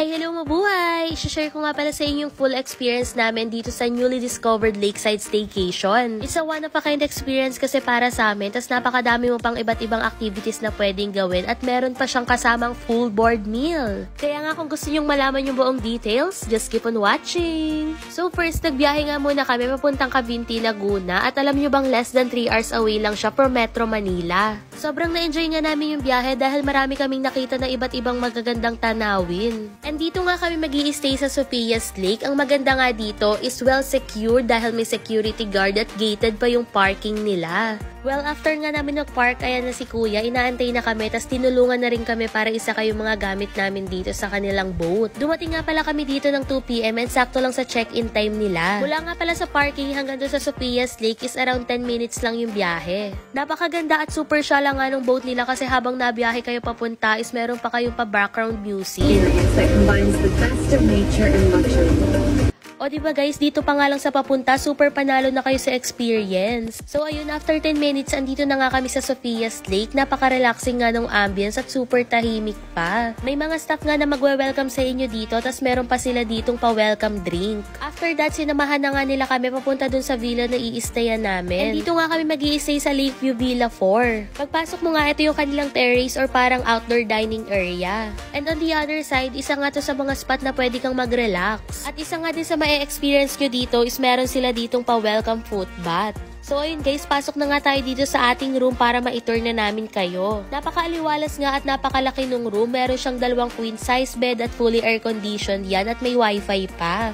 Hi, hello mabuhay! I-share ko nga pala sa inyo yung full experience namin dito sa newly discovered Lakeside Staycation. It's a one-of-a-kind experience kasi para sa amin, tas napakadami mo pang iba't ibang activities na pwedeng gawin at meron pa siyang kasamang full board meal. Kaya nga kung gusto nyong malaman yung buong details, just keep on watching! So first, nagbiyahe nga muna kami papuntang Cavinti, Laguna at alam nyo bang less than 3 hours away lang siya from Metro Manila. Sobrang na-enjoy nga namin yung biyahe dahil marami kaming nakita na iba't ibang magagandang tanawin. And dito nga kami mag-i-stay sa Sophia's Lake. Ang maganda nga dito is well secured dahil may security guard at gated pa yung parking nila. Well, after nga namin nag-park, ayan na si Kuya, inaantay na kami, tas tinulungan na rin kami para isa kayo mga gamit namin dito sa kanilang boat. Dumating nga pala kami dito ng 2 PM and sakto lang sa check-in time nila. Mula nga pala sa parking hanggang doon sa Sophia's Lake is around 10 minutes lang yung biyahe. Napakaganda at super sya lang nga ng boat nila kasi habang nabiyahe kayo papunta is meron pa kayong pa background music. That combines the best of nature and luxury. O diba guys, dito pa nga lang sa papunta, super panalo na kayo sa experience. So ayun, after 10 minutes, andito na nga kami sa Sophia's Lake. Napaka-relaxing nga ng ambience at super tahimik pa. May mga staff nga na magwe-welcome sa inyo dito, tas meron pa sila ditong pa-welcome drink. After that, sinamahan na nga nila kami papunta dun sa villa na i-stayan namin. And dito nga kami mag-i-stay sa Lakeview Villa 4. Pagpasok mo nga, ito yung kanilang terrace or parang outdoor dining area. And on the other side, isa nga to sa mga spot na pwede kang mag-relax. At isa nga din sa experience nyo dito is meron sila ditong pa-welcome foot bath. So ayun guys, pasok na nga tayo dito sa ating room para ma-tour na namin kayo. Napakaaliwalas nga at napakalaki nung room. Meron siyang 2 queen size bed at fully air-conditioned yan at may wifi pa.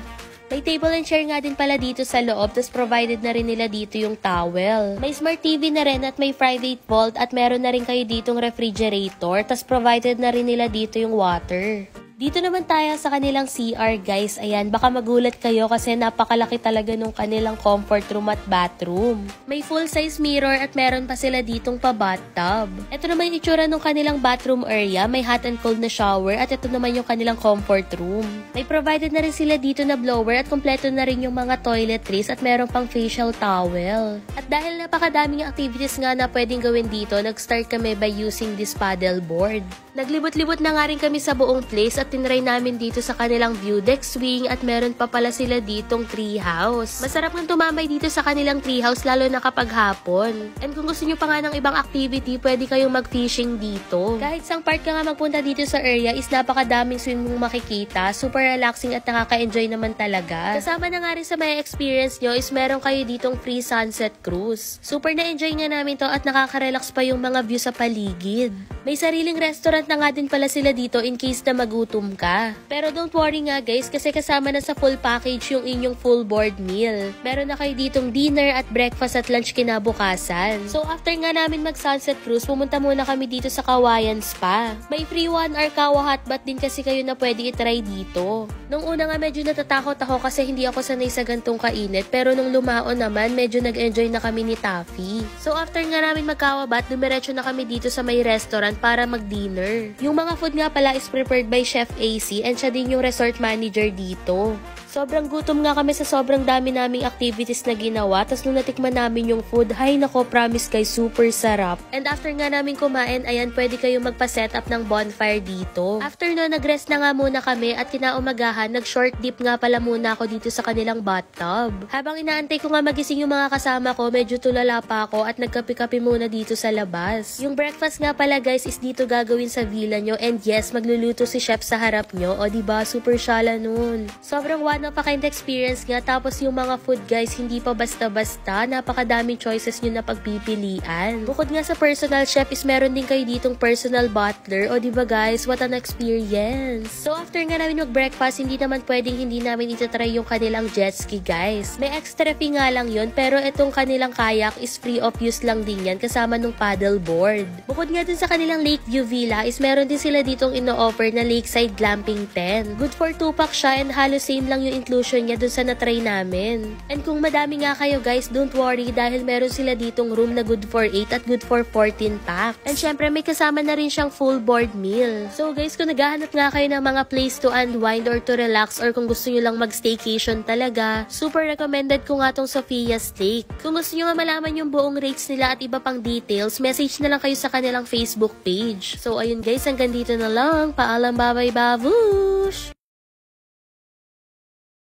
May table and chair nga din pala dito sa loob, tas provided na rin nila dito yung towel. May smart TV na rin at may private vault at meron na rin kayo ditong refrigerator, tas provided na rin nila dito yung water. Dito naman tayo sa kanilang CR guys. Ayan, baka magulat kayo kasi napakalaki talaga nung kanilang comfort room at bathroom. May full-size mirror at meron pa sila ditong pa-bathtub. Ito naman yung itsura nung kanilang bathroom area. May hot and cold na shower at ito naman yung kanilang comfort room. May provided na rin sila dito na blower at kompleto na rin yung mga toiletries at meron pang facial towel. At dahil napakadaming activities nga na pwedeng gawin dito, nag-start kami by using this paddle board. Naglibot-libot na nga rin kami sa buong place at tinry namin dito sa kanilang view deck swing at meron pa pala sila ditong tree house. Masarap ng tumambay dito sa kanilang tree house lalo na kapag hapon. And kung gusto nyo pa nga ng ibang activity, pwede kayong mag-fishing dito. Kahit sang part ka nga magpunta dito sa area is napakadaming swim mong makikita. Super relaxing at nakaka-enjoy naman talaga. Kasama na nga rin sa may experience nyo is meron kayo ditong free sunset cruise. Super na-enjoy nga namin to at nakaka-relax pa yung mga view sa paligid. May sariling restaurant na nga din pala sila dito in case na magutom ka. Pero don't worry nga guys kasi kasama na sa full package yung inyong full board meal. Meron na kayo ditong dinner at breakfast at lunch kinabukasan. So after nga namin mag-sunset cruise, pumunta muna kami dito sa Kawayan Spa. May free 1-hour kawa hot bath din kasi kayo na pwede itry dito. Nung una nga medyo natatakot ako kasi hindi ako sanay sa gantong kainit pero nung lumaon naman medyo nag-enjoy na kami ni Taffy. So after nga namin magkawa bath, dumiretso na kami dito sa may restaurant para mag-dinner. Yung mga food nga pala is prepared by Chef AC and siya din yung resort manager dito. Sobrang gutom nga kami sa sobrang dami naming activities na ginawa. Tapos nung natikman namin yung food, hay nako, promise guys, super sarap. And after nga namin kumain, ayan, pwede kayong magpa-set up ng bonfire dito. After no, nag-rest na nga muna kami at kinaumagahan, nag-short dip nga pala muna ako dito sa kanilang bathtub. Habang inaantay ko nga magising yung mga kasama ko, medyo tulala pa ako at nagkape-kape muna dito sa labas. Yung breakfast nga pala guys is dito gagawin sa villa nyo and yes, magluluto si chef sa harap nyo. O diba, super syala nun. Sobrang napaka-kind experience nga. Tapos yung mga food guys, hindi pa basta-basta. Napakadaming choices nyo na pagpipilian. Bukod nga sa personal chef is meron din kayo ditong personal butler. O diba guys, what an experience. So after nga namin mag-breakfast, hindi naman pwedeng hindi namin itatry yung kanilang jet ski guys. May extra fee nga lang yun, pero itong kanilang kayak is free of use lang din yan kasama nung paddle board. Bukod nga dun sa kanilang Lakeview Villa is meron din sila ditong ino-offer na lakeside glamping tent. Good for 2-pack siya and halos same lang yung inclusion niya dun sa na-try namin. And kung madami nga kayo guys, don't worry dahil meron sila ditong room na good for 8 at good for 14 packs. And syempre may kasama na rin siyang full board meal. So guys, kung naghahanap nga kayo ng mga place to unwind or to relax or kung gusto nyo lang mag-staycation talaga, super recommended ko nga tong Sophia's Lake. Kung gusto nyo nga malaman yung buong rates nila at iba pang details, message na lang kayo sa kanilang Facebook page. So ayun guys, hanggang dito na lang. Paalam, bye-bye, babu!